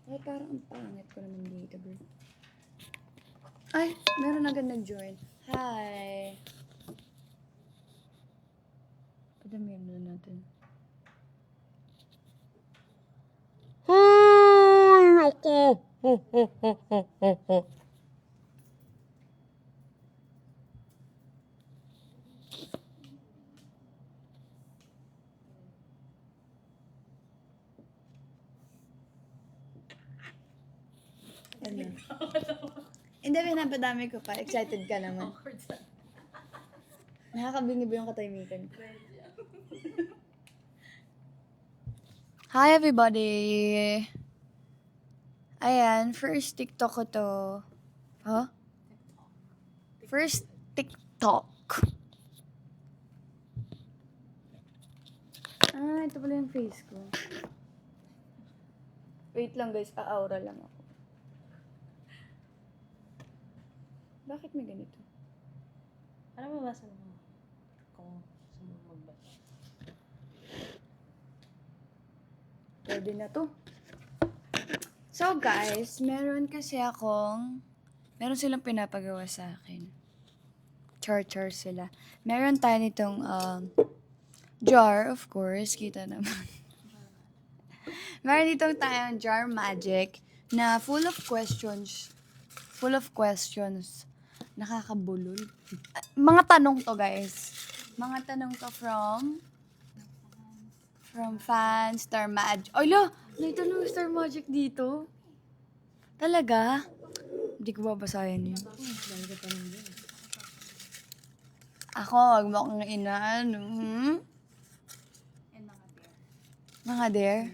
Ay, parang ang pangit ko naman dito, bro. Ay, meron agad nag-join. Hi! Padamihan na natin. Ay, ako. Ano? Hindi, pinapadami ko pa. Excited ka naman. Nakakabingi ba yung katahimikan ko? Hi, everybody! Ayan, first TikTok ko to. Huh? First TikTok. Ah, ito pala yung face ko. Wait lang guys, aura lang ako. Bakit may ganito? Ano mabasa mo? Kung gusto mo magbasa. Pwede na to. So guys, meron silang pinapagawa sa akin. Char-char sila. Meron tayo nitong jar, of course, kita naman. Meron ditong tayong jar magic na full of questions. Nakakabulol. Mga tanong to, guys. Mga tanong to from fans, Star Magic. Ay, la! May tanong Star Magic dito. Talaga? Hindi ko babasahin yun. Ako, wag mo akong inaan. Mga dare.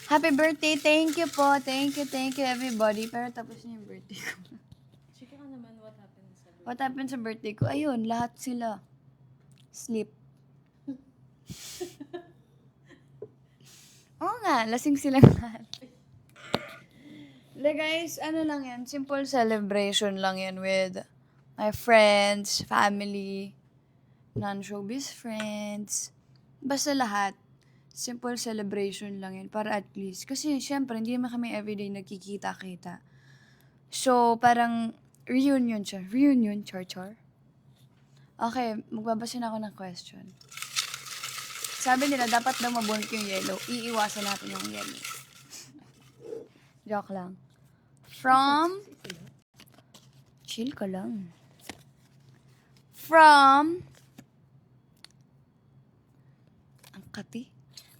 Happy birthday! Thank you po. Thank you everybody. Pero tapos na yung birthday ko. Chika ka naman what happened sa What happened sa birthday ko? Ayun, lahat sila. Sleep. Oo nga, lasing silang lahat. Guys, ano lang yan, simple celebration lang yan with my friends, family, non-showbiz friends. Basta lahat. Simple celebration lang yan para at least. Kasi syempre, hindi naman kami everyday nagkikita-kita. So, parang reunion siya. Reunion, char-char. Okay, magbabasa na ako ng question. Sabi nila, dapat daw mabunot yung yellow. Iiwasan natin yung yellow. Joke lang. Chill ka lang. Ang kati.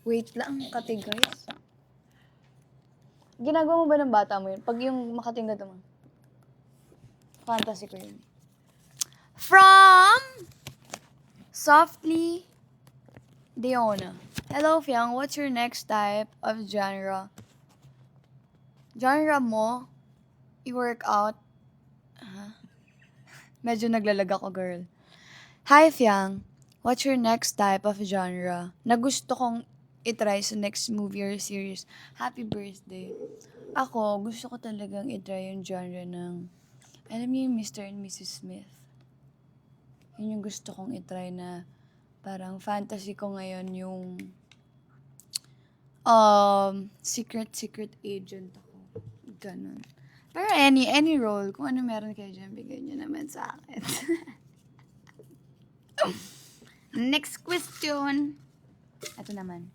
Wait lang, ang kati guys. Ginagawa mo ba ng bata mo yun? Pag yung makating na mo. Fantasy ko yun. Softly Diona. Hello, Fiang. What's your next type of genre? Genre mo? I-workout? Medyo naglalag ako, girl. Hi, Fiang. What's your next type of genre na gusto kong itry sa next movie or series? Happy birthday. Ako, gusto ko talagang itry yung genre ng, alam niyo yung Mr. and Mrs. Smith? Yun yung gusto kong itry na parang fantasy ko ngayon yung secret agent ako. Ganon. Pero any role, kung ano meron kayo dyan, bigay nyo naman sa akin. Next question. Ito naman.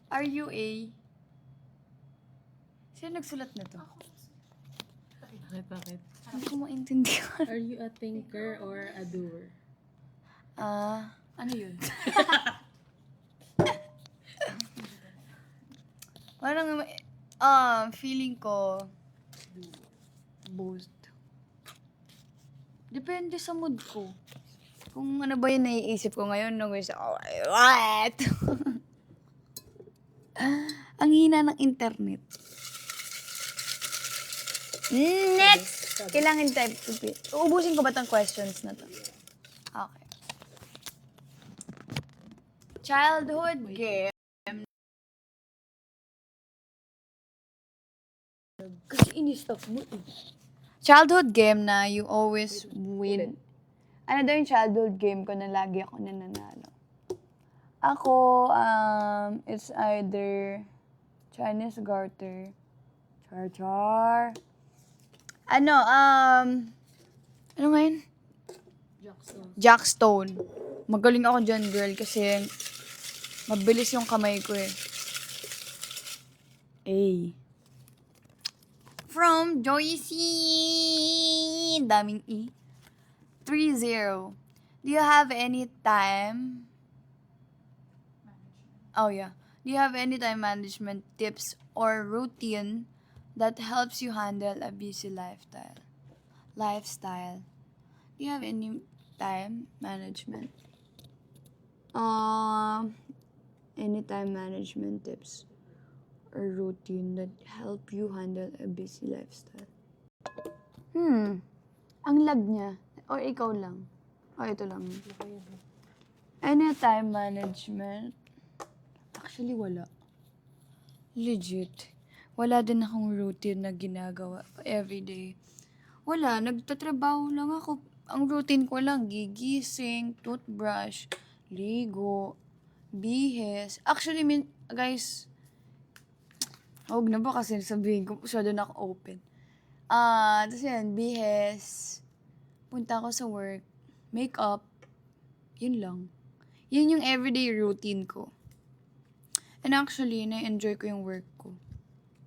Are you a... Sino nagsulat na to? Bakit? Hindi ko maintindihan. Are you a thinker or a doer? Ano yun? Parang, feeling ko, both. Depende sa mood ko. Kung ano ba yung naiisip ko ngayon, no, guys, what? Ang hina ng internet. Next! Kailangan type to be. Uubusin ko ba tong questions na to? Okay. Childhood game. Kasi in-stop mo eh. Childhood game na you always win. Ano daw yung childhood game ko na lagi ako nananalo? Ako, it's either Chinese garter. Char. Ano nga yun? Jackson. Jackstone. Magaling ako dyan, girl, kasi mabilis yung kamay ko eh. A. From Joycey! Daming E. 3-0. Do you have any time? Oh yeah. Do you have any time management tips or routine that helps you handle a busy lifestyle? Do you have any time management? Any time management tips or routine that help you handle a busy lifestyle? Ang lag niya. Or ikaw lang. O ito lang. Ako yun. Any time management? Actually, wala. Legit. Wala din akong routine na ginagawa everyday. Wala, nagtatrabaho lang ako. Ang routine ko lang, gigising, toothbrush, ligo, bihis. Actually, guys, huwag na ba kasi sabihin ko, masyado na ako open. Tapos yan, bihis, punta ako sa work, makeup, yun lang. Yun yung everyday routine ko. And actually, na-enjoy ko yung work ko.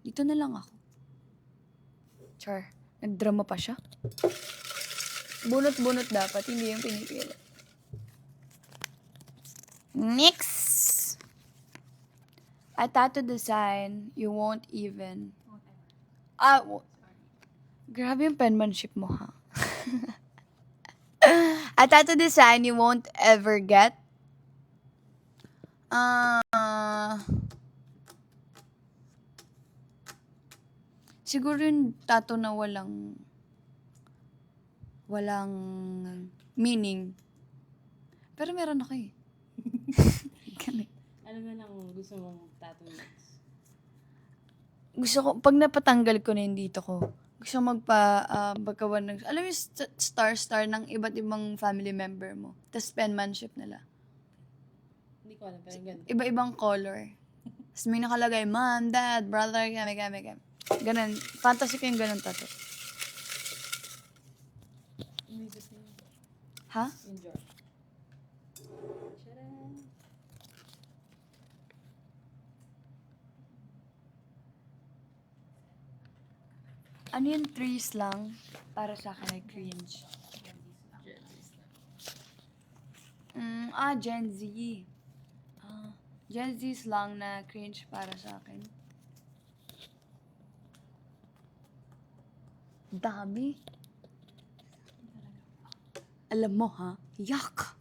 Dito na lang ako. Char, nagdrama pa siya. Bunot-bunot dapat, hindi yung pinipili. Next! A tattoo design, you won't even... Grabe yung penmanship mo, ha? A tattoo design you won't ever get. Siguro yung tattoo na walang meaning. Pero meron ako eh. Ganun. Ano na lang gusto mong tattoo next? Gusto ko, pag napatanggal ko na yung dito ko, gusto magkawan ng, alam mo yung star ng iba't ibang family member mo. Tapos penmanship nila. Hindi ko alam, pero ganun. Iba-ibang color. Tapos may nakalagay, mom, dad, brother, kami. Ganun. Fantasy ko yung ganun tattoo. Hindi gusto yun. Ha? Enjoy. Tcharan! Ano yung trees lang? Para sa akin ay cringe. Gen Z. Gen Z lang na cringe para sa akin. Dami. Alam mo ha? Yak!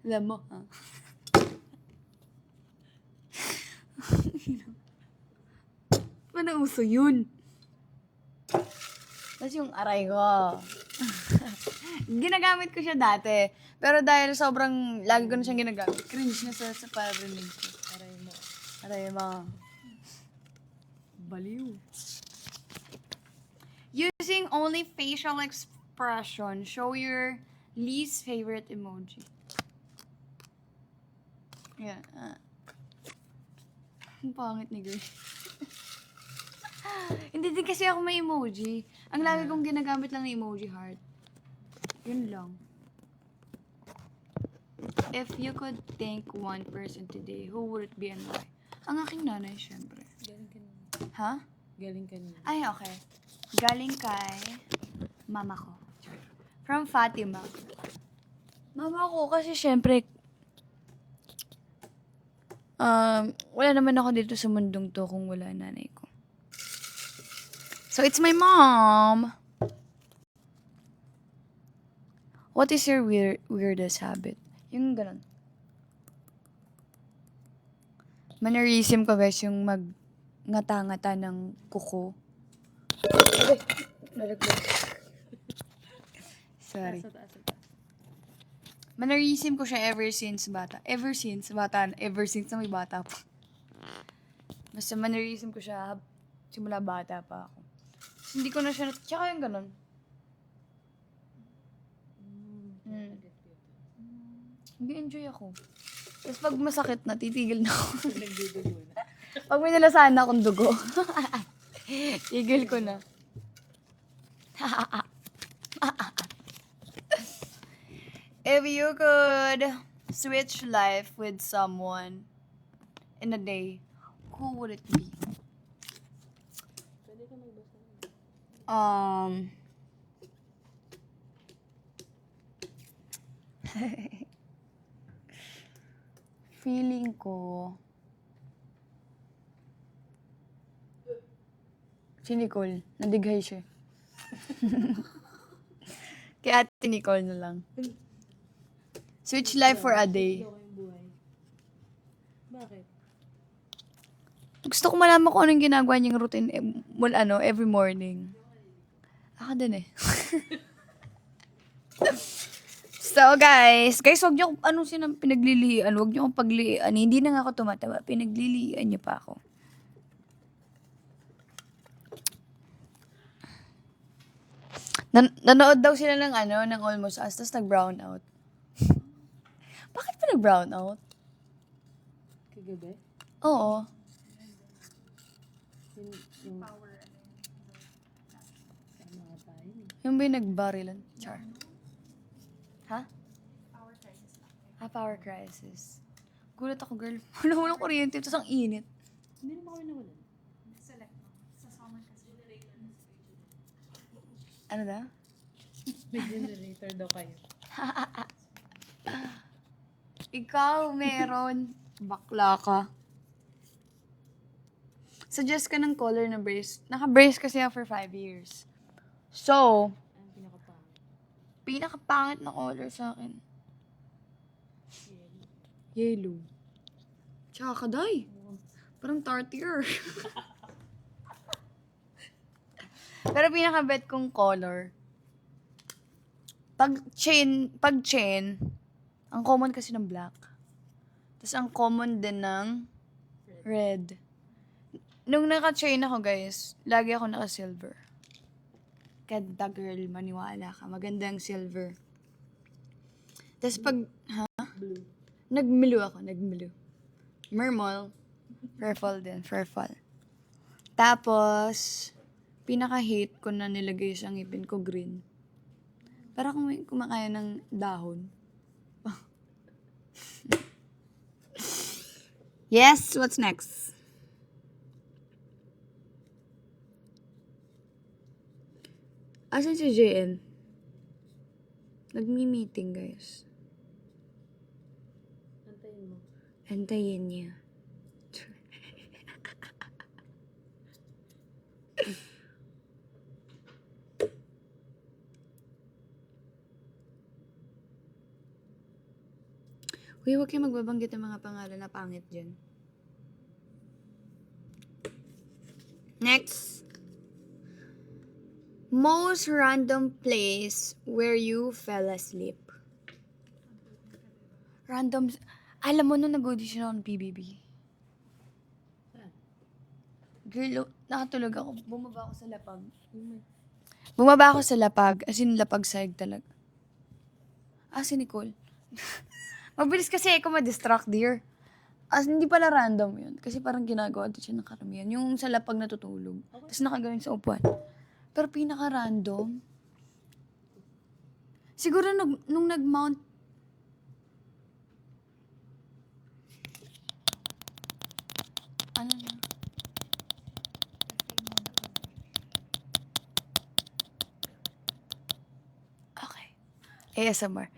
Alam mo ha? Paano uso yun? Tapos yung aray ko. Ginagamit ko siya dati. Pero dahil sobrang lagi ko na siyang ginagamit, cringe na sa parinig ko. Aray mo. Aray mo. Baliw. Using only facial expression, show your least favorite emoji. Yeah. Ang pangit ni girl. Hindi din kasi ako may emoji. Ang lagi kong ginagamit lang na emoji heart. Yun lang. If you could thank one person today, who would it be and why? Ang aking nanay, syempre. Galing kanina. Ha? Galing kanina. Ay, okay. Galing kay mama ko. From Fatima. Mama ko kasi syempre, wala naman ako dito sa mundong to kung wala nanay ko. So, it's my mom. What is your weirdest habit? Yung ganun. Mannerism ko, guys, yung ngata-ngata ng kuko. Ay, nalaglag. Sorry. Sa taas. Mannerism ko siya ever since na may bata pa. Basta mannerism ko siya simula bata pa ako. Hindi ko na siya, tsaka yung ganun. Nag-enjoy ako. Tapos pag masakit na, titigil na ako. Nagdudugo na. Pag may nalasahan na akong dugo, tigil ko na. If you could switch life with someone in a day, who would it be? Pwede ka magbasa. Feeling ko si Nicole, nadighay siya. Kaya ate Nicole na lang. Switch life for a day. Loko yung buhay. Bakit? Gusto ko malaman kung anong ginagawa niyang routine every morning. Ako din eh. So guys, wag niyo pinaglilihian, wag niyo akong paglihian. Hindi na nga ako tumataba, pinaglilihian niyo pa ako. Nanood daw sila ng Almost Us, tapos nag-brown out. Bakit pa nag-brown out? Kagabi? Oo. Yung power, ano nga tayo eh. Yung ba yung nagbarilan? Char. Ha? Power crisis. Gulat ako, girl. Walang kuryente, tapos ang init. Hindi naman kami nawalan. Ano daw? May generator daw kayo. Ikaw, meron. Bakla ka. Suggest ka ng color na brace. Naka-brace kasi ako for 5 years. So, Ang pinakapangit. pinakapangit na color sa akin. Yellow. Tsaka kaday. Parang tartier. Pero pinaka-bet kong color. Pag chain, ang common kasi ng black. Tapos ang common din ng red. Nung naka-chain ako, guys, lagi ako naka-silver. Ganda, girl. Maniwala ka. Magandang silver. Tapos Blue. nag-blue ako. Mermol. Purple din. Purple. Tapos, pinaka-hate ko na nilagay sa ngipin ko, green. Para kung may kumakain ng dahon. Yes, what's next? Asan si JN? Nagmi-meeting, guys. Antayin mo. Antayin niya. Uy, huwag kayo magbabanggit ng mga pangalan na pangit dyan. Next. Most random place where you fell asleep. Random. Alam mo nung nag-audition ako ng PBB. Saan? Girl, nakatulog ako. Bumaba ako sa lapag. Yung Bumaba ako sa lapag. As in, lapag sahig talaga. Si Nicole. Mabilis kasi ako ma-distract, dear. Hindi pala random yun. Kasi parang ginagawa din siya ng karamihan. Yung sa lapag natutulog. Tapos nakagawin sa upuan. Pero pinaka-random. Siguro nung nag-mount. Ano na? Okay. ASMR.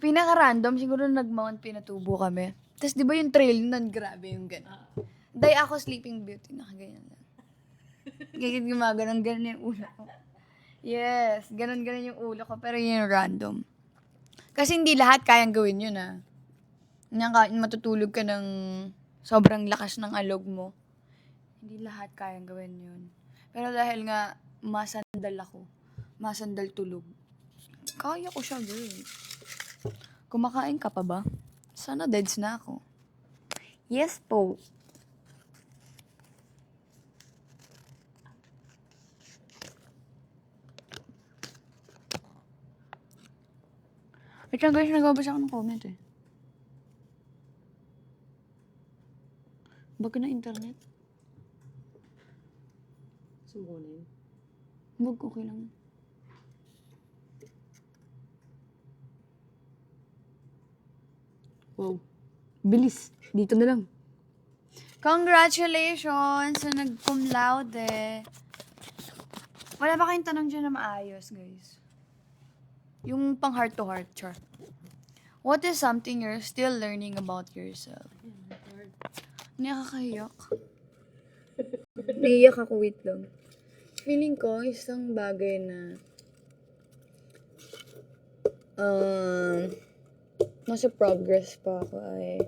Pinaka-random, siguro nag-mount Pinatubo kami. Tapos di ba yung trail nun, grabe yung gano'n. Day ako Sleeping Beauty, nakaganyan lang. Ganyan gumaganon yung ulo ko. Yes, ganon yung ulo ko, pero yun yung random. Kasi hindi lahat kayang gawin yun, matutulog ka ng sobrang lakas ng alog mo. Hindi lahat kayang gawin yun. Pero dahil nga, masandal tulog. Kaya ko siya, girl. Kumakain ka pa ba? Sana deads na ako. Yes po. Wait lang guys, nagbabasa ako ng comment eh. Bag na internet? Subukan na yun. Bag, okay lang. Wow. Bilis. Dito na lang. Congratulations sa nag-cum laude. Wala ba kayong tanong dyan na maayos, guys? Yung pang heart to heart, char. What is something you're still learning about yourself? Nakakahiyak. Naiiyak ako, wait lang. Feeling ko, isang bagay na nasa progress pa ako ay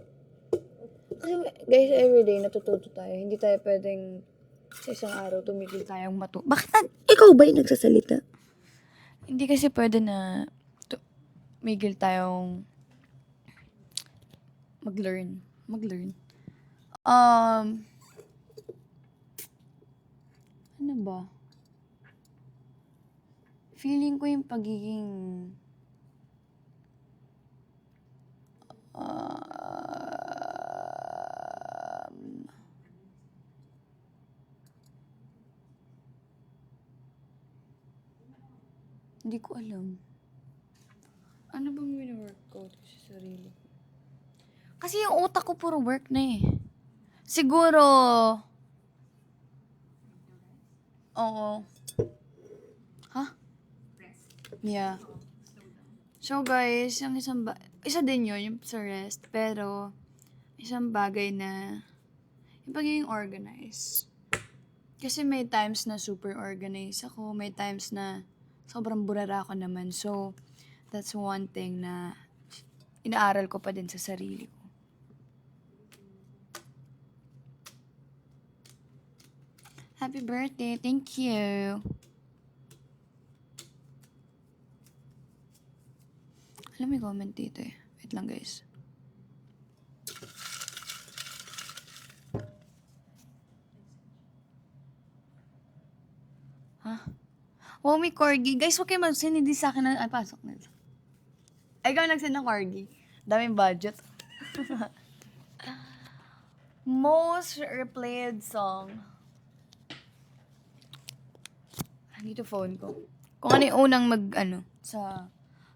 kasi guys, everyday natututo tayo. Hindi tayo pwedeng sa isang araw tumigil tayong Bakit ikaw ba yung nagsasalita? Hindi kasi pwede na tumigil tayong mag-learn. Ano ba? Feeling ko yung pagiging hindi ko alam. Ano bang wini-work ko sa sarili ko? Kasi yung utak ko puro work na eh. Siguro, oo. Ha? Yeah. So guys, yung isa din yun, yung sa rest. Pero, isang bagay na, yung pagiging organized. Kasi may times na super organized ako, may times na sobrang burara ako naman. So, that's one thing na inaaral ko pa din sa sarili ko. Happy birthday. Thank you. Alam, may comment dito eh. Wait lang guys. Ha? Wow, may corgi. Guys, huwag kayo mag-send. Hindi sa akin na... Ay, pasok na. Ay, ikaw nag-send ng corgi. Daming budget. Most replayed song. Dito phone ko. Kung ano yung unang sa...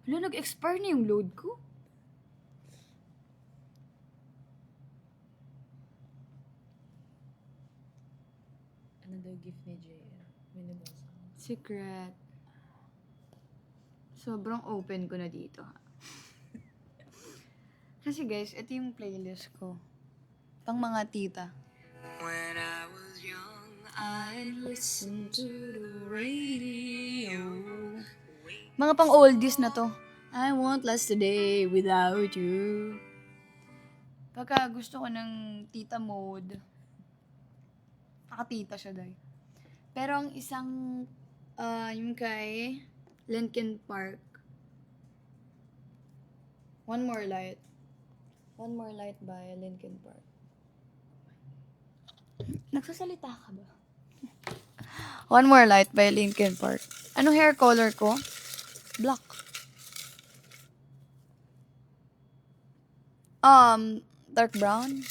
nag-expire na yung load ko. Ano daw gift ni JL? May nabasa ko. Secret. Sobrang open ko na dito. Kasi guys, ito yung playlist ko. Pang mga tita. When I was young, I listened to the radio. Mga pang oldies na to. I won't last a day without you. Pagka gusto ko ng tita mode, nakatita siya dahil. Pero ang isang, yung kay Linkin Park, One More Light. One More Light by Linkin Park. Nagsasalita ka ba? One More Light by Linkin Park. Anong hair color ko? Black. Dark brown.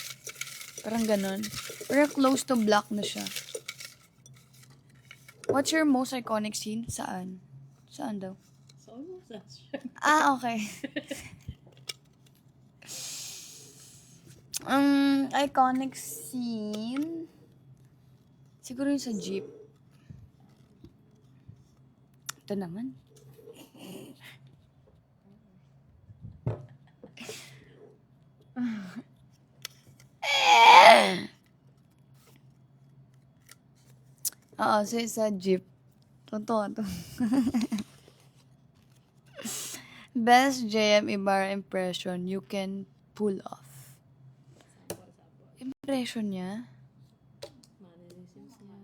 Parang ganun. Pero close to black na siya. What's your most iconic scene? Saan? Saan daw? So, ano sa siya? Okay. Iconic scene? Siguro yung sa jeep. Ito naman. Oo, sa jeep. Totoo to. Best JM Ibarra impression you can pull off. Impression niya? Mannerisms niya.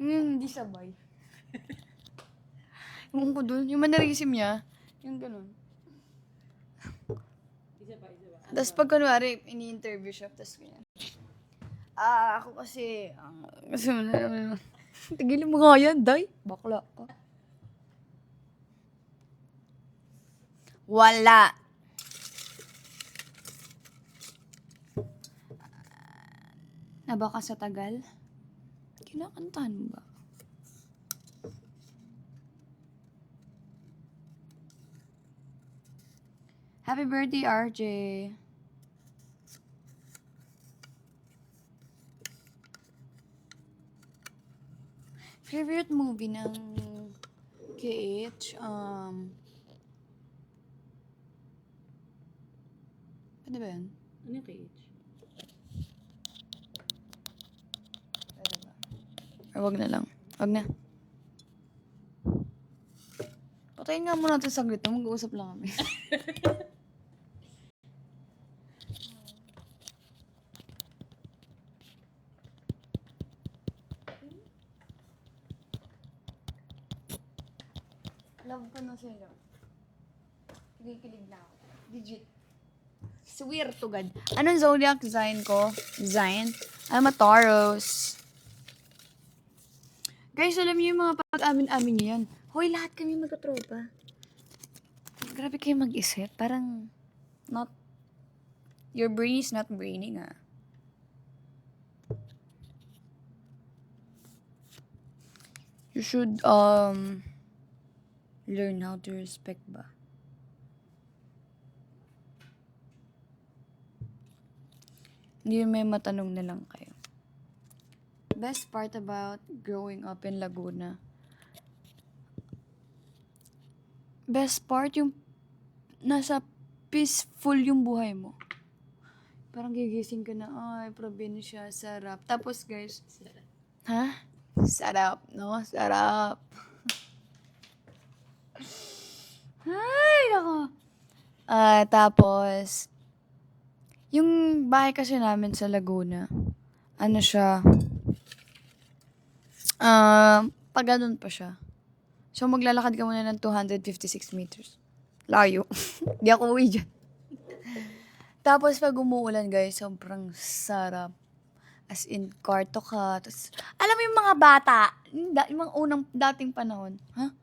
Hindi sabay. Yung ko dun, yung mannerism niya, yung ganun. Isa pa. Tapos pag kunwari, ini-interview siya, tapos ganyan. Ako kasi, tigilin mo nga yan, day. Bakla ka. Wala. Naba ka sa tagal? Kinakantahan mo ba? Happy birthday, RJ. Favorite movie ng KH? Pwede ba yun? Ano yung KH? Pwede ba? Or wag na lang. Wag na. Patayin nga muna natin saglit. Mag-uusap lang kami. Love ko na sila. Kinikilig na ako. Legit. Swear to God. Anong zodiac sign ko? Sign? I'm a Taurus. Guys, alam niyo yung mga pag-amin-amin niyo yan. Hoy, lahat kami magkatropa. Grabe kayo mag-isip. Parang, not, your brain is not braining, ah. You should, learn how to respect ba? Hindi may matanong na lang kayo. Best part about growing up in Laguna. Best part yung nasa peaceful yung buhay mo. Parang gigising ka na, ay, probinsya, sarap. Tapos guys, ha? Sarap, no? Sarap. Ay, nako. Tapos, yung bahay kasi namin sa Laguna, ano siya, pag ganun pa siya. So, maglalakad ka muna ng 256 meters. Layo. Di ako uwi dyan. Tapos, pag umuulan, guys, sobrang sarap. As in, kwarto ka. Tapos, alam mo yung mga bata, yung mga unang dating panahon, ha?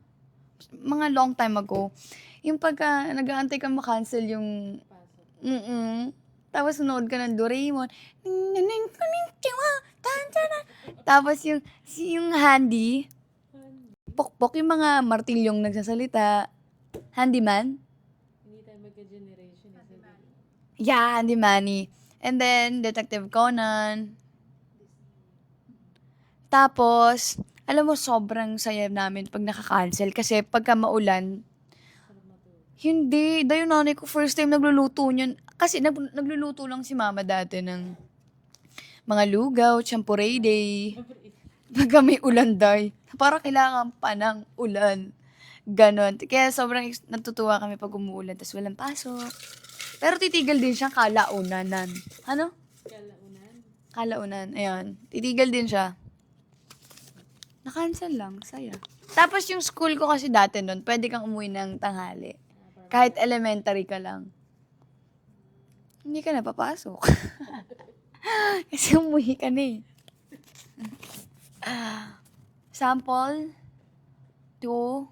Mga long time ago, yung pagka nag-aantay ka makancel yung, tapos sunood ka ng Doraemon, tapos yung handy, pokpok, yung mga martilyong nagsasalita, handyman, Hindi tayo magka-generation. yeah, handyman. And then, Detective Conan. Tapos, alam mo, sobrang saya namin pag nakaka-cancel. Kasi pagka maulan, hindi. Dahil yung nanay ko, first time nagluluto niyan. Kasi nagluluto lang si mama dati ng mga lugaw, champurey day. Pagka may ulan, day. Parang kailangan pa ng ulan. Ganon. Kaya sobrang natutuwa kami pag umuulan, tapos walang pasok. Pero titigil din siya kalaunanan. Ano? Kalaunan. Kalaunan. Ayan. Titigil din siya. Na-cancel lang. Saya. Tapos yung school ko kasi dati nun, pwede kang umuwi ng tanghali. Kahit elementary ka lang. Hindi ka na papasok. Kasi umuwi ka na eh. Sample. 2.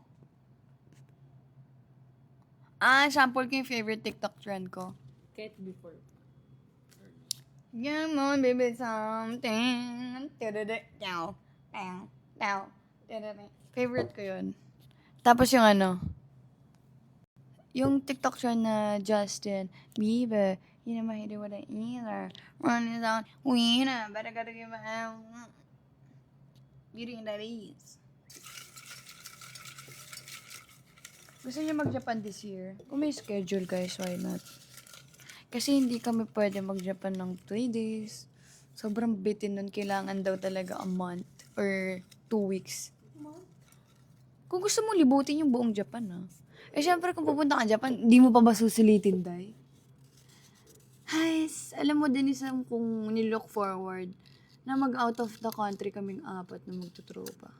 Sample ko yung favorite TikTok trend ko. Kahit before. Come on, baby, something. Down. Favorite ko yun. Tapos yung ano, yung TikTok trend na Justin Bieber, you know, my do what I either. Run it on, winner, but I gotta give my beauty and that is. Gusto niya mag-Japan this year? Kung may schedule, guys, why not? Kasi hindi kami pwede mag-Japan ng 3 days. Sobrang bitin nun. Kailangan daw talaga a month or 2 weeks. Kung gusto mo libutin yung buong Japan, ha? Eh, syempre, kung pupunta ka Japan, hindi mo pa ba susulitin, day? Ay, alam mo din isang kung nilook forward na mag-out of the country kaming 4 na magtutropa.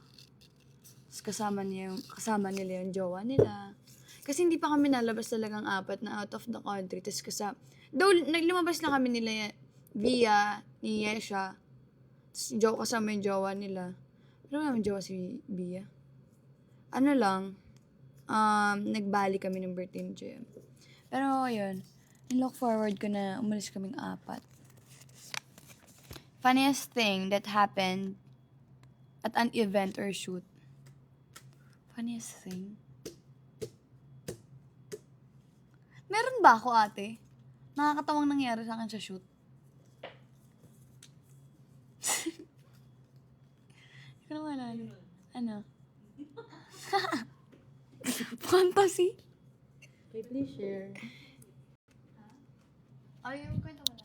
Kasama nila yung jowa nila. Kasi hindi pa kami nalabas talagang 4 na out of the country. Tapos lumabas na kami nila via ni Yesha. Joke kasama yung jowa nila. Pero wala naman jowa si Bia. Ano lang, nagbali kami ng birthday ni JM. Pero yun, look forward ko na umalis kaming 4. Funniest thing that happened at an event or shoot. Funniest thing? Meron ba ako, ate? Nakakatawang nangyari sa akin sa shoot. Hindi ko na malala. Ano? Fantasy? Okay, please share. Ay, yung kwento mo na.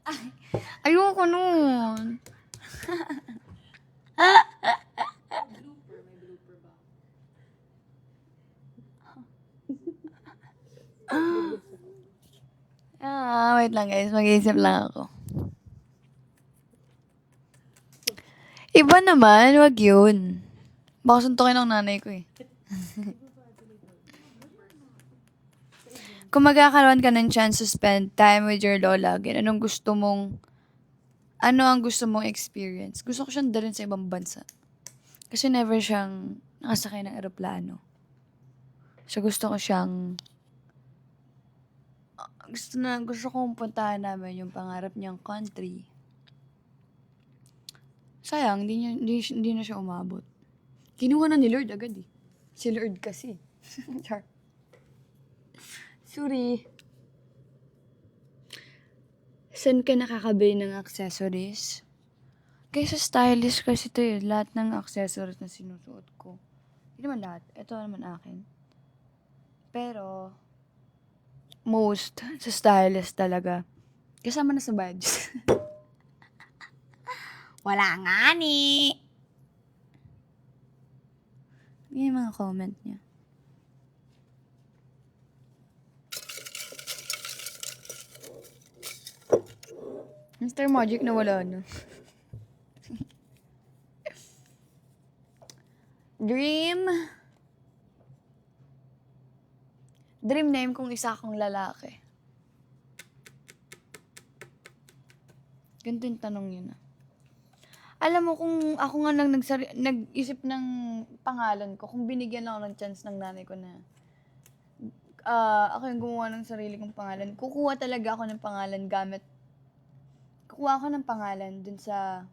Ay, ayoko nun. Wait lang guys. Mag-iisip lang ako. Iba naman, wag yun. Baka suntukin ng nanay ko eh. Kung magkakaroon ka ng chance to spend time with your lola again, ano ang gusto mong experience? Gusto ko siyang dalhin sa ibang bansa. Kasi never siyang nakasakay ng eroplano. So gusto ko siyang gusto kong puntahan namin yung pangarap niyang country. Sayang, hindi na siya umabot. Kinuha na ni Lord agad eh. Si Lord kasi. Char. Sorry. Saan ka nakakabili ng accessories? Kaysa stylist kasi ito eh. Lahat ng accessories na sinusuot ko. Hindi naman lahat. Ito naman akin. Pero, most sa stylist talaga. Kasama na sa badge. Wala nga ni. Yan yung mga comment niya. Mr. Magic na wala na. Dream name kung isa akong lalaki. Ganito yung tanong yun ah. Alam mo kung ako nga lang nag-isip ng pangalan ko, kung binigyan ako ng chance ng nanay ko na ako yung gumawa ng sarili kong pangalan, kukuha talaga ako ng pangalan kukuha ako ng pangalan dun sa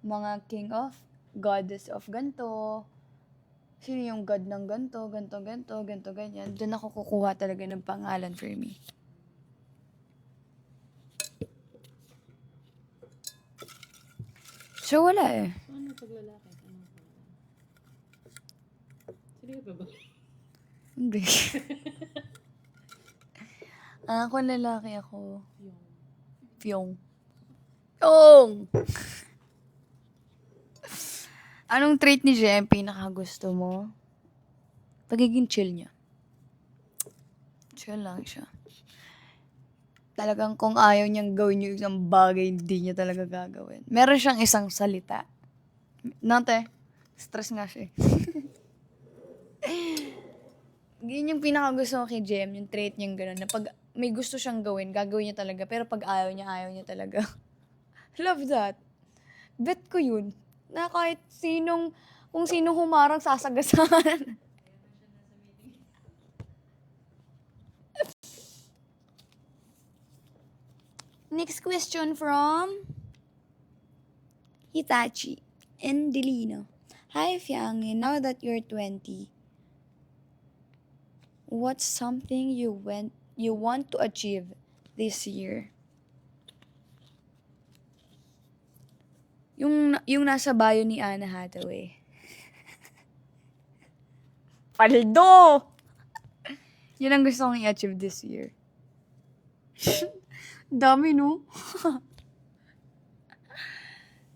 mga king of, goddess of ganto, sino yung god ng ganto, ganyan. Dun ako kukuha talaga ng pangalan for me. So, wala eh. Ano pag lalaki? Anong pangalan? Sino ka ba? Hindi. Kung lalaki ako, Yung. Pyong. Pyong! Anong trait ni Jem pinakagusto mo? Pagiging chill niya. Chill lang siya. Talagang kung ayaw niyang gawin yung isang bagay, hindi niya talaga gagawin. Meron siyang isang salita. Nate, stress nga siya eh. Yun yung pinakagusto ko kay Jem, yung trait niyang gano'n, na pag may gusto siyang gawin, gagawin niya talaga. Pero pag ayaw niya talaga. Love that. Bet ko yun. Na kahit kung sino humarang sasagasan. Next question from Hitachi and Delino. Hi, Fiangi. Now that you're 20, what's something you want to achieve this year? Yung nasa bio ni Anna Hathaway. Paldo! Yun ang gusto kong i-achieve this year. Dami, no?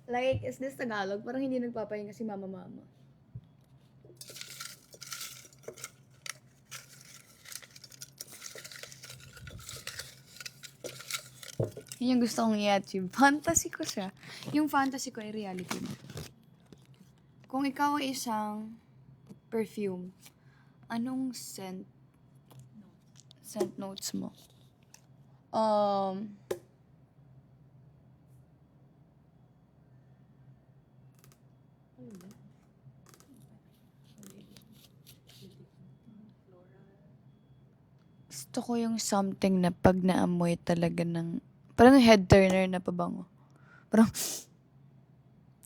Like, is this Tagalog? Parang hindi nagpapahinga si mama. Yun yung gusto kong i-achieve. Fantasy ko siya. Yung fantasy ko ay reality mo. Kung ikaw ay isang perfume, anong scent notes mo? Um, Ano ba? gusto ko yung something na pag naamoy talaga ng, parang head turner na pabango. Parang,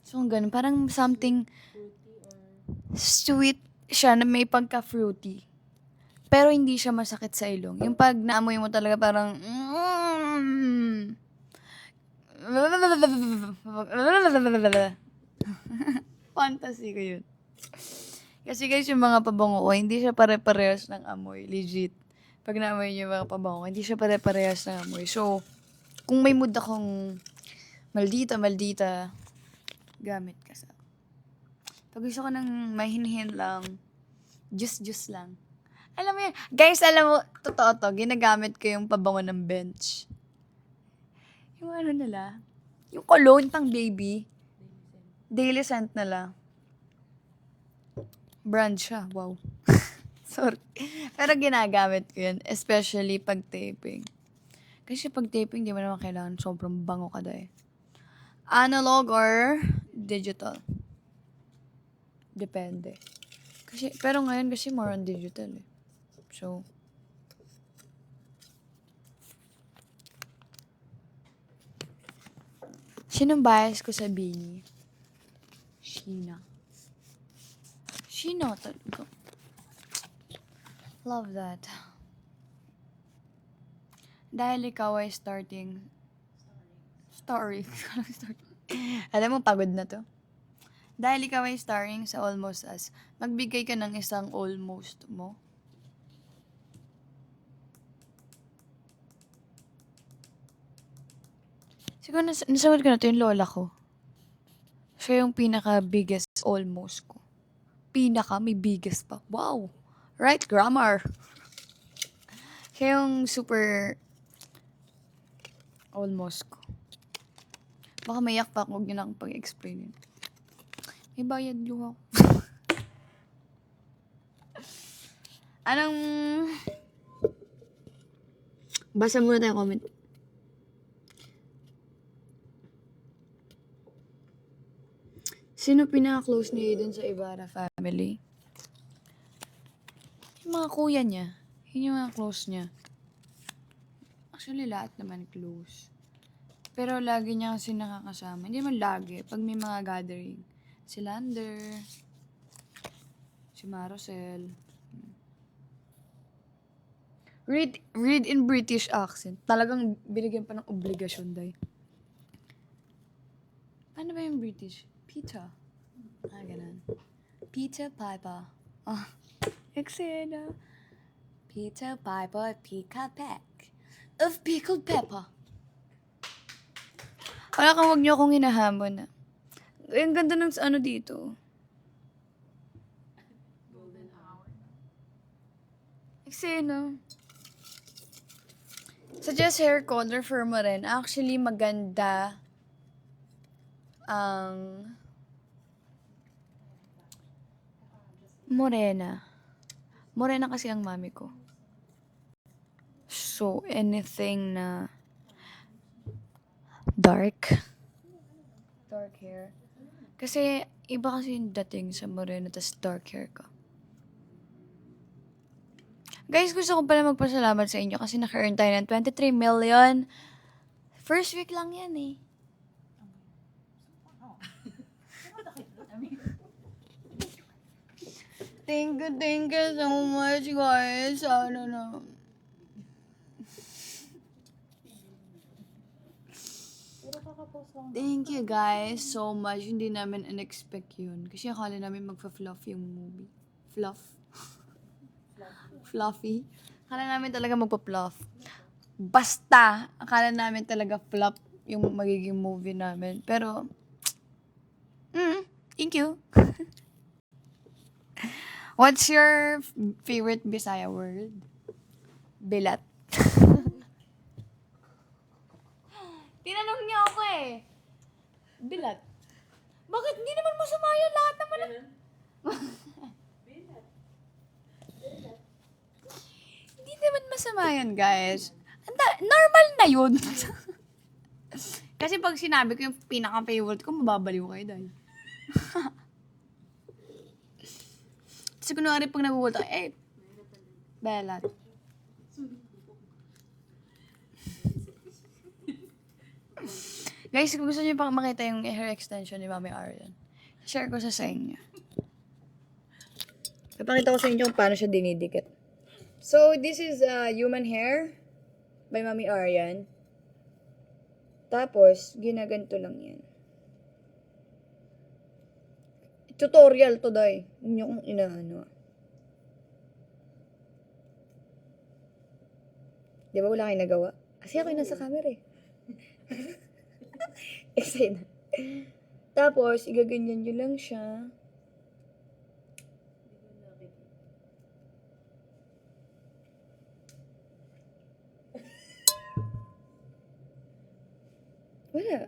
so ganun, parang something Fruity or... sweet siya na may pagka-fruity. Pero hindi siya masakit sa ilong. Yung pag naamoy mo talaga parang, fantasy ko yun. Kasi guys, yung mga pabango ko, hindi siya pare-parehas ng amoy. Legit. Pag naamoy niyo yung mga pabango ko, hindi siya pare-parehas ng amoy. So, kung may mood akong maldita, gamit ka sa. Pag gusto ko ng mahinhin lang, juice lang. Alam mo yun, guys, alam mo, totoo to, ginagamit ko yung pabango ng bench. Yung ano nila, yung cologne pang baby, daily scent nila. Brand siya, wow. Sorry. Pero ginagamit ko yun, especially pag taping. Kasi pag taping, di mo naman kailangan sobrang bango ka dahil. Analog or digital? Depende. Kasi, pero ngayon kasi more on digital eh. So, sinong bias ko sa Bini? Sheena. Sheena talaga. Love that. Dahil ikaw ay starting. Story. Alam mo, pagod na to. Dahil ikaw ay starring sa Almost Us, magbigay ka ng isang almost mo. Siguro nasagot ko na to yung lola ko. Siya yung pinaka-biggest almost ko. May biggest pa. Wow! Right grammar. Siya yung super almost ko. Baka mayak pa ako, huwag niyo na akong pag-explain yun. May bayad yung ako. Anong... Basa muna tayo comment. Sino pinaka-close niya dun sa Ibarra family? Yung mga kuya niya. Yun yung mga close niya. Actually, lahat naman close. Pero lagi niya kasi nakakasama. Hindi naman lagi. Pag may mga gathering. Si Lander. Si Maricel. Read in British accent. Talagang binigyan pa ng obligasyon, day. Paano ba yung British? Pizza. Ganun. Pizza Piper. Eksena. Pizza Piper Pika Pack of pickled pepper. Wala kang, wag niyo akong hinahamon na. Ang ganda ng ano dito. Golden hour. Eksena. Suggest hair color for mo rin. Actually, maganda ang morena. Morena kasi ang mami ko. So, anything na dark hair. Kasi, iba kasi yung dating sa morena tas dark hair ka. Guys, gusto ko pala magpasalamat sa inyo kasi naka-earn tayo ng 23 million. First week lang yan eh. Thank you so much, guys. Sana na. Pero kakapost lang. Thank you, guys, so much. Hindi namin in-expect yun. Kasi akala namin magpa-fluff yung movie. Fluffy. Akala namin talaga magpa-fluff. Basta, akala namin talaga flop yung magiging movie namin. Pero, thank you. What's your favorite Bisaya word? Bilat. Tinanong niya ako eh. Bilat. Bakit? Hindi naman masama yun. Lahat naman. Hindi naman masama yan, guys. Ang normal na yun. Kasi pag sinabi ko yung pinaka-favorite ko, mababaliw kayo dahil. Kasi kunwari pag nagugulat ako, Bella. Guys, kung gusto niyo pang makita yung hair extension ni Mami Arian, share ko sa inyo. Papakita ko sa inyo kung paano siya dinidikit. So, this is human hair by Mami Arian. Tapos, ginaganto lang yan. Tutorial to, day. Hindi kong inaano. Di ba wala kayong nagawa? Kasi ako yung nasa camera eh. Excited na. Tapos, igaganyan nyo lang siya. Wala.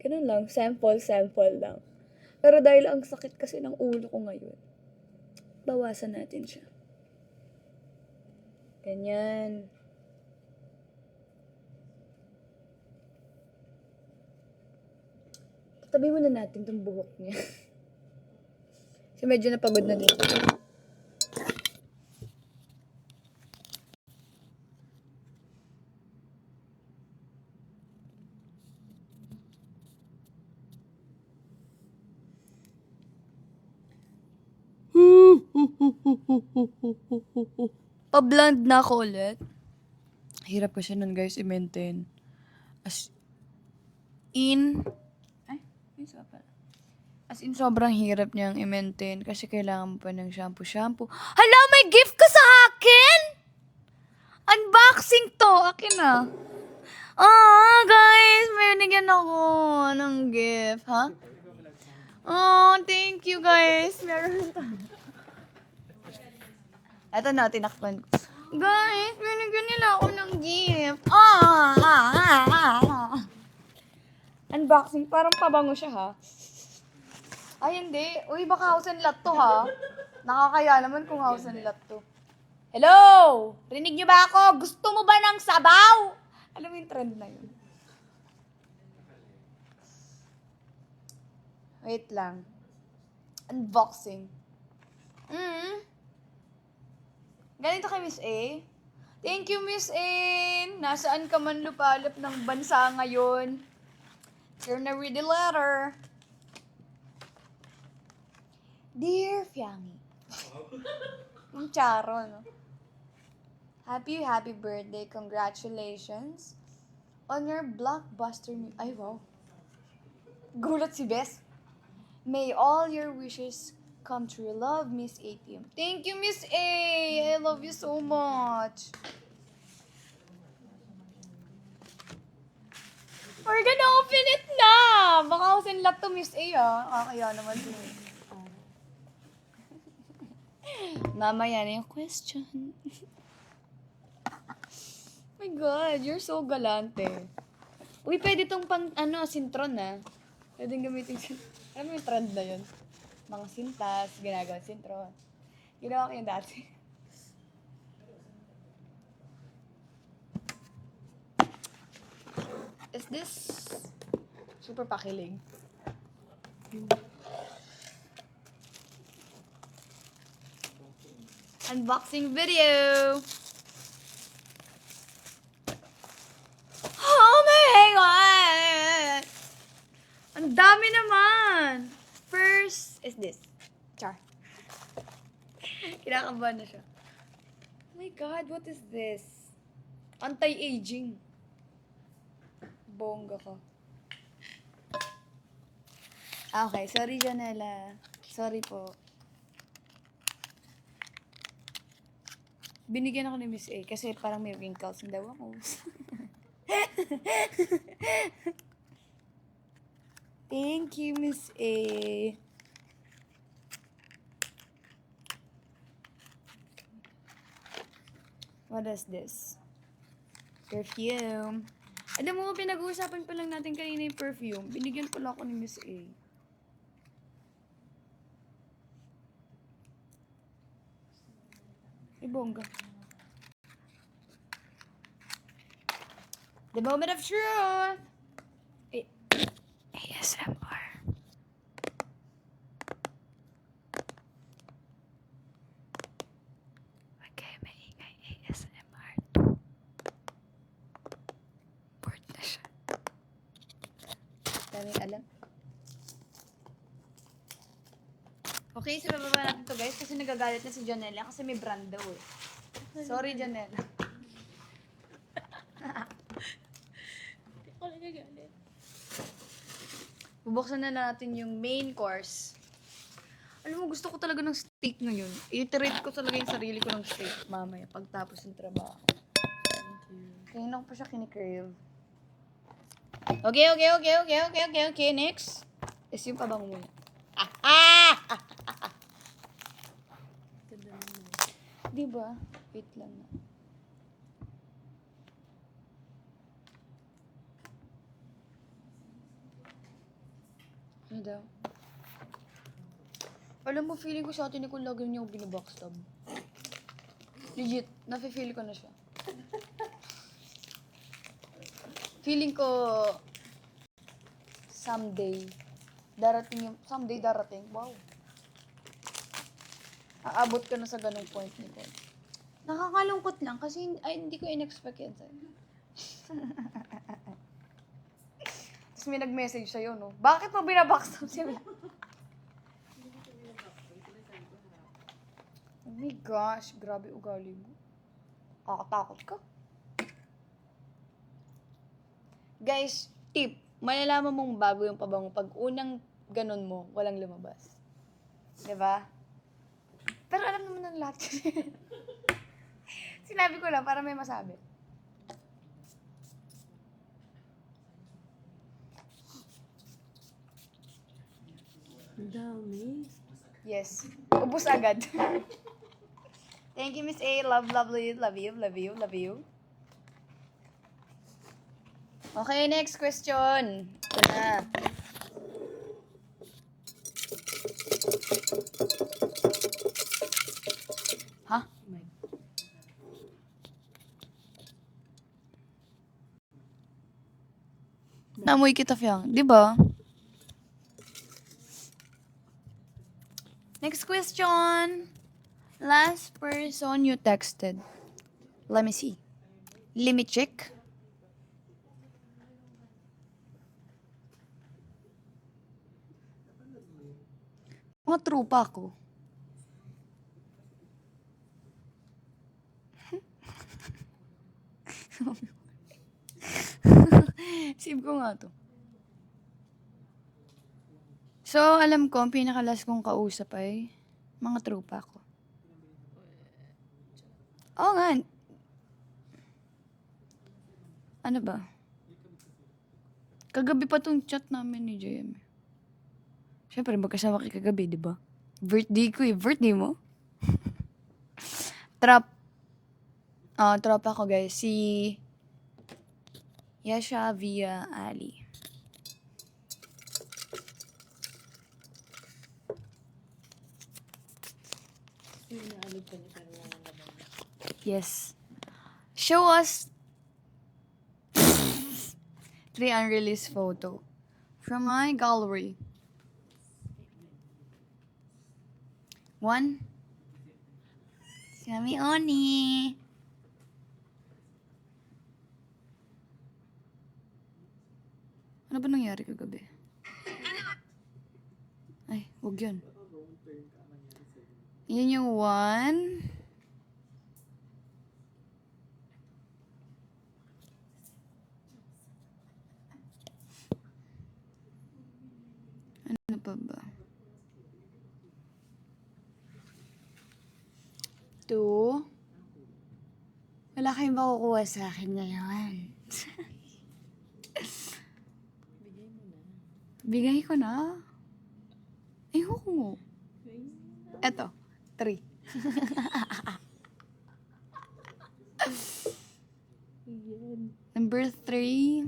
Ganun lang. Sample lang. Pero dahil ang sakit kasi ng ulo ko ngayon, bawasan natin siya. Ganyan. Tabi muna natin itong buhok niya. Kasi medyo napagod na din. Pa-blend na ako ulit. Hirap kasi nun guys i-maintain. As in, sobrang hirap niyang i-maintain kasi kailangan mo pa ng shampoo. Hala, may gift ka sa akin? Unboxing to. Akin na. Guys, may nigyan ako ng gift, ha? Thank you guys. Meron ka. Eto na, tinakpan ko. Guys, binigyan nila ako ng gift. Unboxing, parang pabango siya, ha? Ay, hindi. Uy, baka house and lot to, ha? Nakakaya naman kung house and lot to. Hello! Rinig niyo ba ako? Gusto mo ba ng sabaw? Alam mo yung trend na yun. Wait lang. Unboxing. Ganito kay Miss A. Thank you, Miss A. Nasaan ka man lupalop ng bansa ngayon? Here na read the letter. Dear Fiangi. Ang charo, no? Happy birthday. Congratulations on your blockbuster new... Ay, wow. Gulat si Bes. May all your wishes come true. Love, Miss ATM. Thank you, Miss A. I love you so much. We're gonna open it na. Baka usin lot to Miss A, kaya naman din. Mamaya na yung question. Oh my God, you're so galante. Uy, pwede tong pang, sintron, Pwedeng gamitin Alam mo yung trend na yun? Mga sintas, ginagawa sintron. Ginawa ko yun dati. Is this super pakilig? Unboxing video! Oh my God! Ang dami naman! First is this. Char. Kinakabahan na siya. Oh my God, what is this? Anti-aging. Bongga ko. Okay, sorry Janela. Sorry po. Binigyan ako ni Miss A kasi parang may wrinkles daw ako. Thank you, Miss A. What is this? Perfume. Alam mo, pinag-uusapan pa lang natin kanina yung perfume. Binigyan pala ako ni Miss A. Bongga. The moment of truth. ASMR. Okay, maingay ASMR. Bored na siya. Daming alam. Okay, so bababa natin to guys kasi nagagalit na si Janela kasi may brand daw eh. Sorry, Janela. Hindi ko lang nagalit. Bubuksan na natin yung main course. Alam mo, gusto ko talaga ng steak ngayon. I-treat ko talaga yung sarili ko ng steak mamaya pagtapos ng trabaho. Thank you. Kaya na ko pa siya kinikrave. Okay. Next. Is yung pabango muna. Ganda naman. Diba? Wait lang na. Ano daw? Alam mo, feeling ko sa atin ni Kung lagi niya ako binabackstab. Legit, nafe-feel ko na siya. Feeling ko, someday, darating, wow. Aabot ka na sa ganung point ni Kung. Nakakalungkot lang kasi hindi ko in-expect yan sa'yo. Tapos may nag-message sa'yo, no? Bakit mo binabackstab siya? Oh my gosh, grabe ugali mo. Kakatakot ka. Guys, tip. Malalaman mong bago yung pabango pag unang ganun mo, walang lumabas. Diba? Pero alam naman ng lahat. Sinabi ko lang para may masabi. Ang dami. Yes. Ubus agad. Thank you, Miss A. Love you. Okay, next question. Ito na. Ha? Oh my God. Naamoy kita, Fiang. Di ba? Next question. Last person you texted. Let me see. Let me check. Mga trupa ko. Save ko nga to. So, alam ko, ang pinakalas kong kausap ay mga trupa ko. Oo nga. Ano ba? Kagabi pa tong chat namin ni JM. Siyempre, magkasama kayo kagabi, di ba? Birthday ko eh. Birthday mo? Tropa ko guys. Si Yasha via Ali. Yung naalog ka niya pero wala naman. Yes. Show us 3 unreleased photo from my gallery. 1. Si Mami Oni. Ano ba nangyari kagabi? Ay, wag yun. Yan yung 1. Ano pa ba? 2. Wala kayong makukuha sa akin ngayon. Bigay mo na. Bigay ko na. Ayoko mo. Bigay mo na. Eto, 3. Yan. Number 3.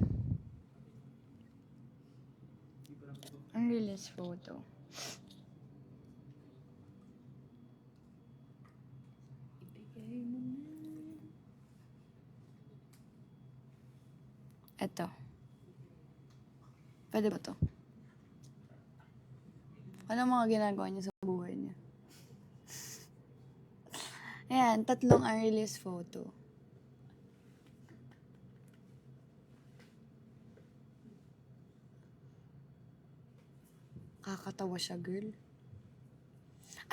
Unreleased photo. Ibigay mo na. Eto. Pwede ba to? Ano mga ginagawa niya sa buhay niya? Ayan, 3 unreleased photo. Kakatawa siya, girl.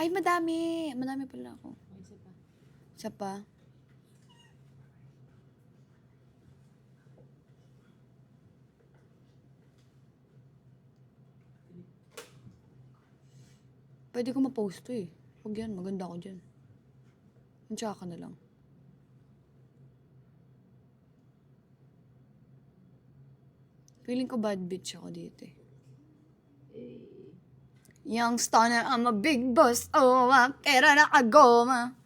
Ay, madami! Madami pala ako. Isa pa. Isa pa. Pwede ko ma-post to eh. Huwag yan, maganda ako dyan. Tsaka ka na lang. Feeling ko bad bitch ako dito eh. Young stunner, I'm a big boss. Oh, pera na kagoma.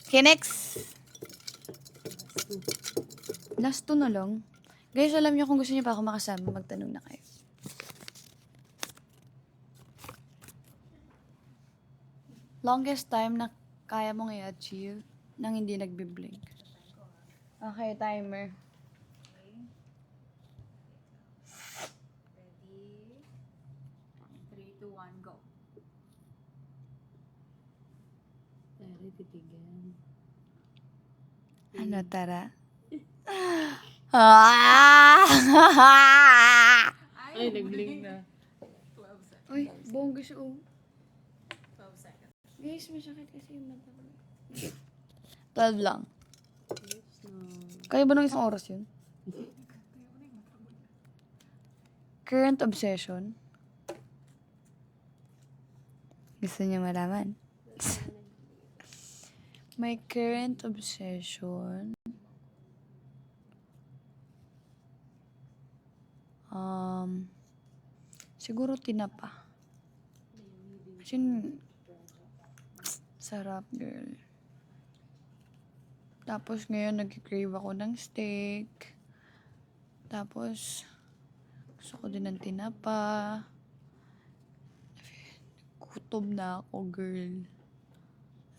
Okay, next. Last 2 na lang. Guys, alam niyo kung gusto niyo pa ako makasama, magtanong na kayo. Longest time na kaya mong i-achieve nang hindi nagbi-blink. Okay, timer. Ready? 3, 2, 1, go. Tari, titigan. Ano, tara? Ah! Ay, nag-blink na. Uy, bongga siya, oh. Guys, masakit kasi yung mata ko. 12 lang. Kaya ba ng isang oras yun? Current obsession? Gusto niyo malaman? My current obsession? Siguro tinapa. Kasi sarap, girl. Tapos ngayon nag-crave ako ng steak. Tapos gusto ko din ng tinapa. Gutom na ako, girl.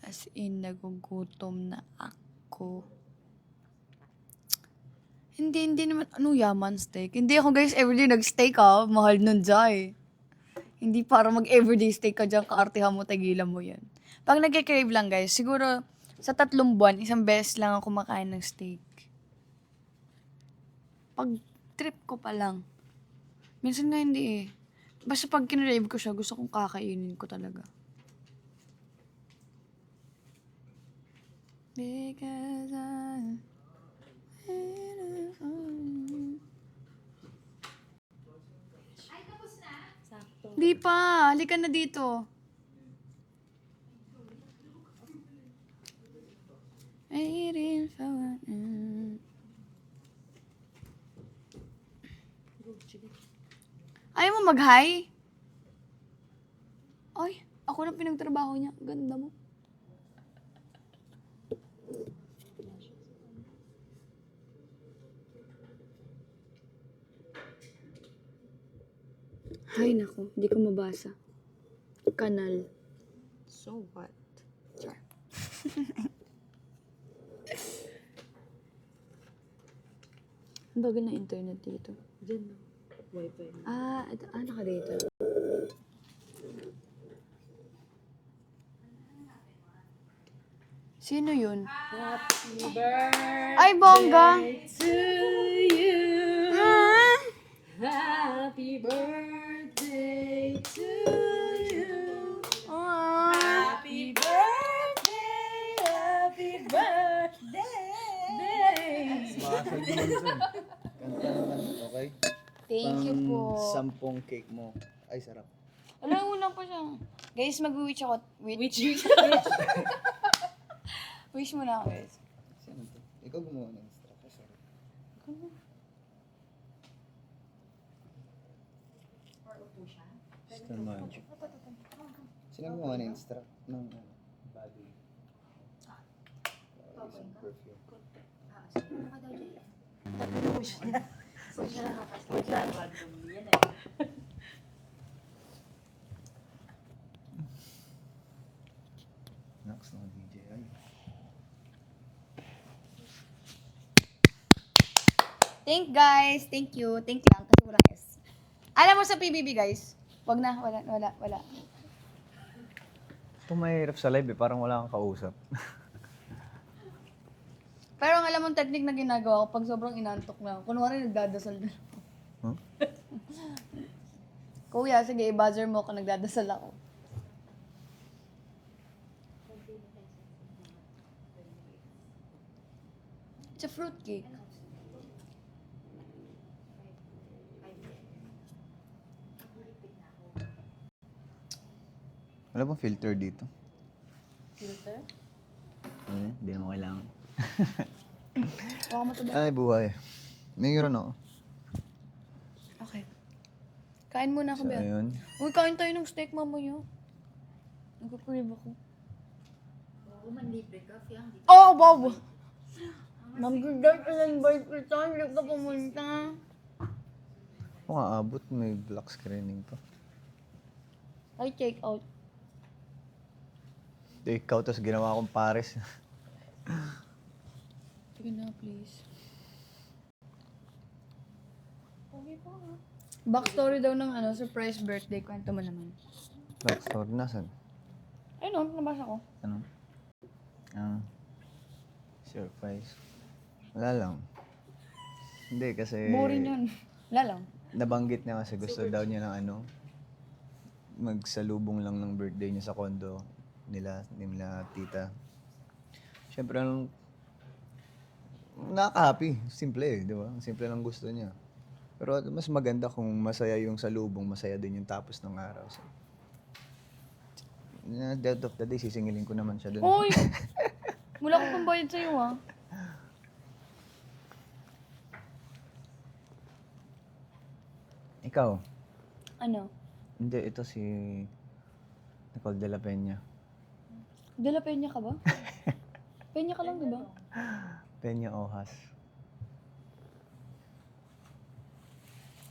As in, nagugutom na ako. Hindi naman, yaman steak? Hindi ako, guys, everyday nag-steak, Mahal nun dyan, Hindi para mag-everyday steak ka dyan, kaartihan mo, tagilan mo yan. Pag nag-crave lang, guys, siguro sa 3 buwan, isang beses lang ako kumakain ng steak. Pag trip ko pa lang. Minsan nga hindi eh. Basta pag kinrave ko siya, gusto kong kakainin ko talaga. Because Sakto. Di pa. Halika na dito. Ayaw mo mag-hi? Ay, ako na pinagtrabaho niya. Ganda mo. Hay nako, hindi ko mabasa. Kanal. So what? Char. Ang bagal na internet dito. Diyan na. Wi-Fi. Naka dito. Sino yun? Happy birthday Ay, bongga! to you. Happy birthday to you. Happy birthday, happy birthday. Makasag mo dun. Kanta naman, okay? Thank you po. 10 cake mo. Ay, sarap. Alam, ulang pa siya. Guys, mag-wish ako. Which Wish mo na ako, guys. Sino to? Ikaw gumawa ng extra. Ay, sarap. Star Magic. Sino gumawa ng extra? Ng body. Isang perfume. Next na DJ ay. Thank guys. Thank you. Thank you lang kasi walang S. Alam mo sa PBB guys. Wag na. Wala. Ito mahirap sa live eh, parang wala kang kausap. Pero ang alam mong technique na ginagawa ko pag sobrang inantok na. Kunwari nagdadasal na. Huh? Kuya, sige, i-buzzer mo kung nagdadasal ako. It's a fruit cake. Wala bang filter dito? Filter? Hindi mo kailangan. Baka mo to ba? Ay, buhay. Mayroon ako. Okay. Kain muna ako, So, Bel. ayun. Uy, kain tayo ng steak, mamaya. Nagkakrib ako. Oh, wow! Mag-dart ilan ba kita? Hindi ka pumunta. Kung aabot, may black screening pa. Ay, check out. Ikaw, tapos ginawa akong pares. Sige na, please. Backstory daw ng surprise birthday. Kwento mo naman. Backstory, nasan? Ayun, nabasa ko. Ano? Surprise. Wala lang. Hindi, kasi... Boring yun. Wala lang. Nabanggit niya kasi gusto daw niya ng magsalubong lang ng birthday niya sa condo nila tita. Siyempre, nakaka-happy. Simple eh, di ba? Simple lang gusto niya. Pero mas maganda kung masaya yung salubong, masaya din yung tapos ng araw. So, dead of the day, sisingilin ko naman siya dun. Uy! Wala ko pang bayad sa'yo, ah. Ikaw? Ano? Hindi, ito si Nicole de la Peña. De La Peña ka ba? Peña ka lang, di ba? Peña Ojas.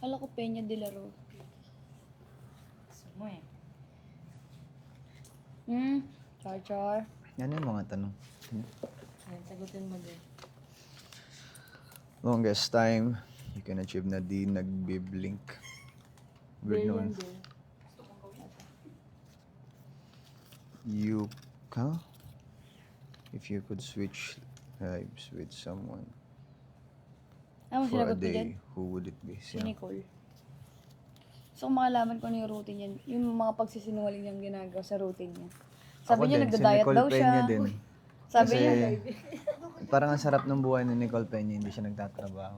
Kala ko Peña de la Rosa. Gusto mo eh. Char. Yan yung mga tanong. Ayan, sagutin mo din. Longest time you can achieve na di nagbiblink. Weird naman. din. You, if you could switch lives with someone Ano mo for a sinagot ko dyan? day, who would it be? Si Nicole. So, kung makalaman ko ano yung routine niya, yung mga pagsisinungaling niyang ginagawa sa routine niya. Sabi Ako niya, din, nagda-diet si Nicole daw siya. Peña din. Sabi Kasi, niya, parang ang sarap ng buhay ni Nicole Peña, hindi siya nagtatrabaho.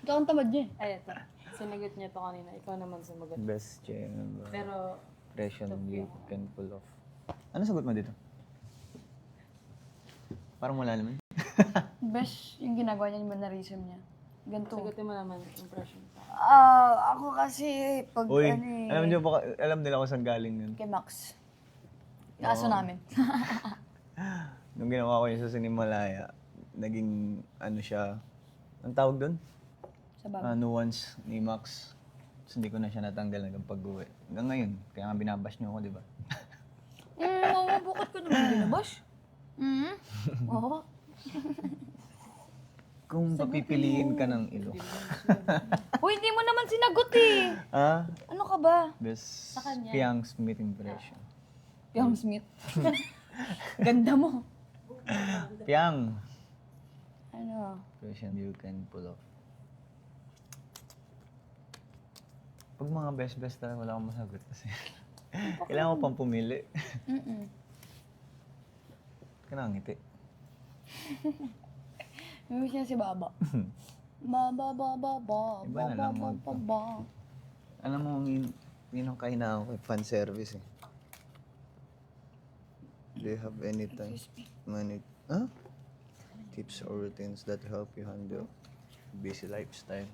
ito ang tamad niya. Ay, ito. Sinagot niya to kanina. Ikaw naman sumagot. Best channel. Pero, Impression you can pull off. Ano sagot mo dito? Parang wala naman. Best yung ginagawa niya, yung mannerism niya. Ganito. sagutin mo naman impression ko. Ako kasi, pag Uy, ano eh, alam nila kung saan galing yun. kay Max. Kaso namin. Nung ginawa ko yun sa Sinimalaya, naging siya, ang tawag doon? Sa bago. Nuance ni Max. Tapos hindi ko na siya natanggal hanggang pag-uwi. Hanggang ngayon, kaya nga binabash niyo ako, di ba? Bakit ko naman binabash? Oo. Kung papipiliin ka ng ilo. Uy, hindi mo naman sinagot eh. Ah? Ano ka ba? Best kanya. Piang Smith impression. Piang Smith. Ganda mo. Piang! Ano? Impression you can pull off. Pag mga best talaga wala akong masagot kasi kailangan ko pang pumili. Kailangan ngiti. May siya si Baba. Baba. Iba na lang mo ito. Alam mo, yun ang kahinaan ko, fan service eh. Do you have any time, tips or routines that help you handle busy lifestyle?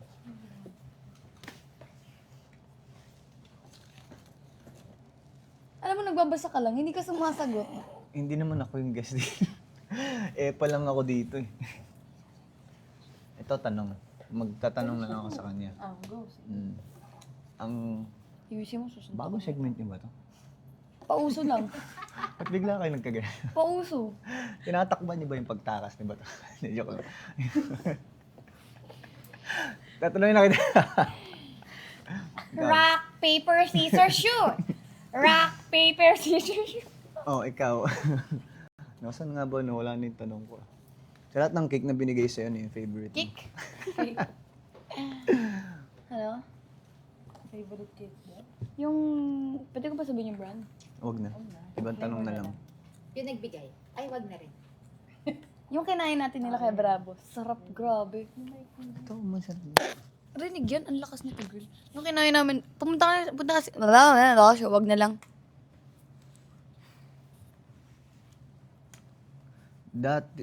Alam mo, nagbabasa ka lang, hindi ka sumasagot. Hindi naman ako yung guest dito. Pa lang ako dito eh. Ito, tanong. Magtatanong na lang ako sa kanya. Go. Ang Iwisin mo, susunod. bagong segment niyo ba to? Pauso lang. Ba't bigla kayo nagkagaya? Pauso. Tinatakban niyo ba yung pagtakas ni Bato? Joke lang. Tatanungin na kita. Rock, paper, scissors, shoot! Rock, paper, scissors, shoot! Oh, ikaw. Nasaan nga ba? Nawala na yung tanong ko. Sa lahat ng cake na binigay sa'yo, ano yung favorite mo? Kick. Ano? Favorite cake ba? Yung, pwede ko pa sabihin yung brand? Huwag na. Ibang tanong na lang. Yung nagbigay. Ay, wag na rin. Yung kinain natin nila kay Bravo. Sarap, grabe. Ito, masarap. Rinig yan, ang lakas nito, girl. Yung kinain namin, punta kasi, wag na lang.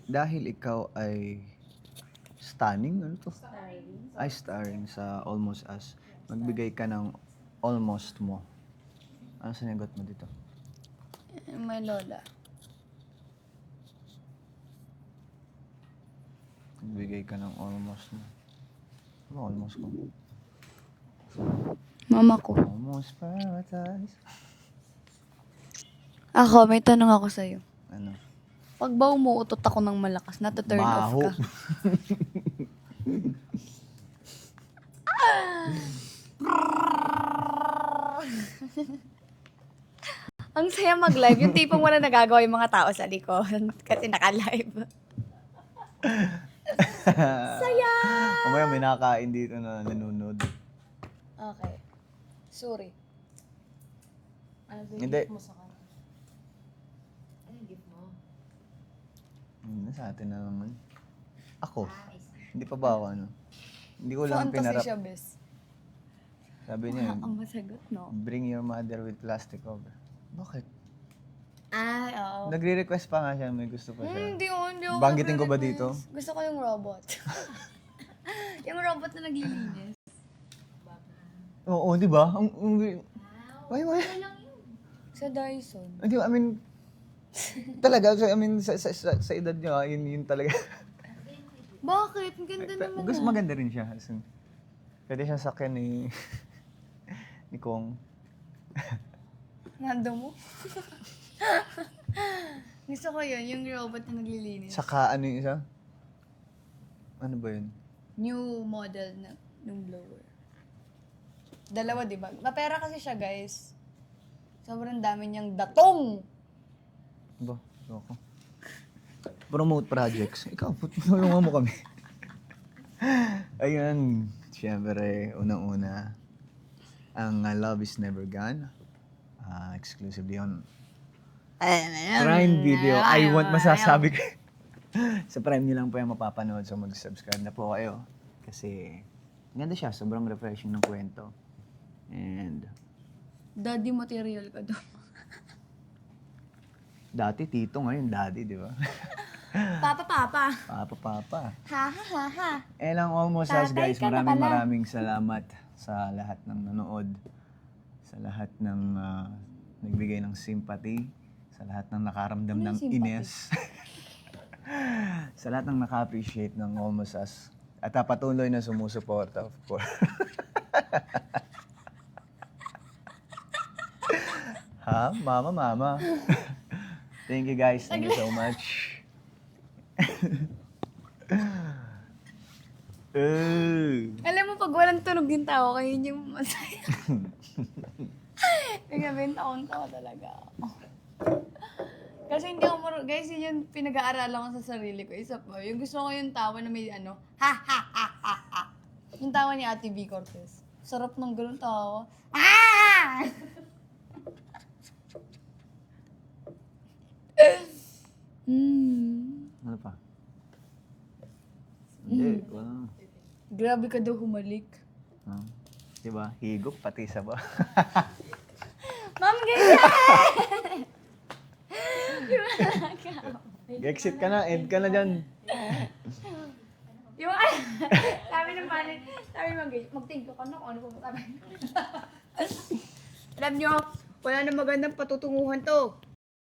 Dahil ikaw ay stunning, ano to? Ay, starring sa Almost Us. Magbigay ka ng almost mo. Ano sinagot mo dito? May lola. Magbigay ka ng almost mo. Ano almost ko? Mama ko. Almost paradise. Ako, may tanong ako sa'yo. Ano? Pag ba umuutot ako ng malakas, nato-turn off Maho. ka? Ang saya mag-live. Yung tipong wala nagagawa yung mga tao sa likod. Kasi naka-live. Saya! Umaya may nakakain dito na nanonood. Okay. Sorry. Ano ba Hindi. yung gift mo sa kanya? Ano yung gift mo? Sa atin na naman. Ako? Ah, isa. Hindi pa ba ako ano? Hindi ko lang Fantasy pinarap. siya, bes. Sabi niya, Ang masagot, no? bring your mother with plastic cover. Bakit? Ay, oo. Nagre-request pa nga siya, may gusto pa siya. Hindi ako. Banggitin ko ba nagre-request. dito? Gusto ko yung robot. Yung robot na naglilinis. Oo, di ba? Why? Sa Dyson. Hindi, I mean, talaga, so, I mean, sa edad niya, yun talaga. Bakit? Ang ganda naman Gusto maganda rin siya. As in, pwede siya sakyan ni ni Kong. Nando mo? Gusto ko yun, yung robot na naglilinis. Saka ano yung isa? Ano ba yun? New model na ng blower. Dalawa, di ba? Mapera kasi siya, guys. Sobrang dami niyang datong! Ba? Ako. Promote projects. Ikaw, tulungan mo kami. Ayun. Siyempre, unang-una, ang Love is Never Gone. Exclusively on Prime Video. I want masasabi ko. Sa Prime nyo lang po yung mapapanood. So mag-subscribe na po kayo. Kasi ganda siya. Sobrang refreshing ng kwento. And Daddy material ka daw. dati tito, ngayon daddy, di ba? Papa. Papa. Ha ha ha ha. Lang Almost Us, Tatay guys. ka na pala. Maraming salamat sa lahat ng nanood. Sa lahat ng nagbigay ng sympathy. Sa lahat ng nakaramdam Ano ng yung sympathy? ines. Sa lahat ng naka-appreciate ng Almost Us. At patuloy na sumusuporta, of course. Ha? Mama. Thank you guys. Thank you so much. Alam mo, pag walang tunog yung tao, kayo yun yung masaya. Nagabing taon-tawa talaga ako. Kasi hindi ako guys, yun yung pinag-aaralan ko sa sarili ko. Isa pa, yung gusto ko yung tawa na may ano, ha ha ha ha ha. Yung tawa ni Ate B. Cortez. Sarap ng ganun tawa. Ah! Ano pa? Hindi, wala. Grabe ka daw humalik. Diba? Higop, pati sa ba? Ma'am, ganyan! Exit ka na, end ka na dyan. Yung sabi ng manager, sabi ng mag-think ka na kung ano pa sabi. Alam nyo, wala na magandang patutunguhan to.